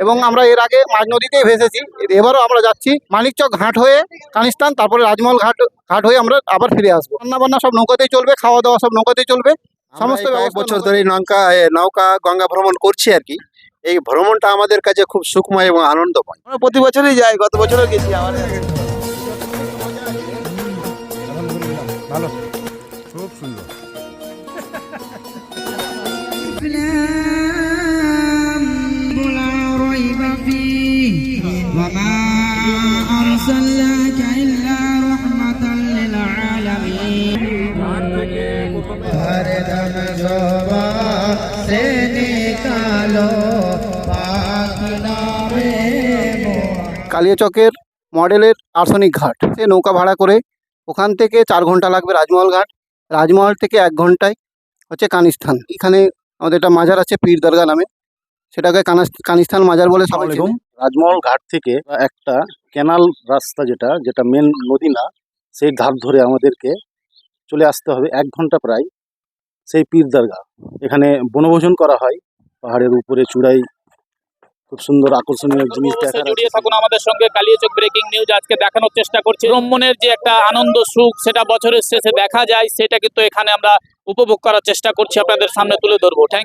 এবং আমরা এর আগে মাঝ নদীতেই ভেসেছি, এবারও আমরা যাচ্ছি মানিকচক ঘাট হয়ে কানিস্তান, তারপরে রাজমহল ঘাট হয়ে আমরা আবার ফিরে আসবো। রান্না বান্না সব নৌকাতেই চলবে, খাওয়া দাওয়া সব নৌকাতেই চলবে, সমস্ত কয়েক বছর ধরে নৌকা গঙ্গা ভ্রমণ করছি আর কি। এই ভ্রমণটা আমাদের কাছে খুব সুখময় এবং আনন্দময়। আমরা প্রতি বছরই যাই, গত বছরও গেছি। আমাদের ভালো, খুব সুন্দর। কালিয়াচকের মডেলের আর্সেনিক ঘাট, সে নৌকা ভাড়া করে ওখান থেকে 4 ঘন্টা লাগবে রাজমহল ঘাট, রাজমহল থেকে 1 ঘন্টায় হচ্ছে কানিস্থান। এখানে আমাদের একটা মাজার আছে পীর দরগা নামে, সেটাকে কানিস্থান মাজার বলে সবাই চেনে। রাজমহল ঘাট থেকে একটা ক্যানাল রাস্তা, যেটা মেন নদী না, সেই ধার ধরে আমাদেরকে চলে আসতে হবে 1 ঘন্টা প্রায় সেই পীর দরগা। এখানে বনভোজন করা হয় পাহাড়ের উপরে চূড়ায়, খুব সুন্দর আকর্ষণীয় জিনিস দেখার। জড়িয়ে থাকুন আমাদের সঙ্গে। কালিয়াচক ব্রেকিং নিউজ আজকে দেখানোর চেষ্টা করছি ভ্রমণের যে একটা আনন্দ সুখ, সেটা বছরের শেষে দেখা যায়, সেটা কিন্তু এখানে আমরা উপভোগ করার চেষ্টা করছি, আপনাদের সামনে তুলে ধরবো।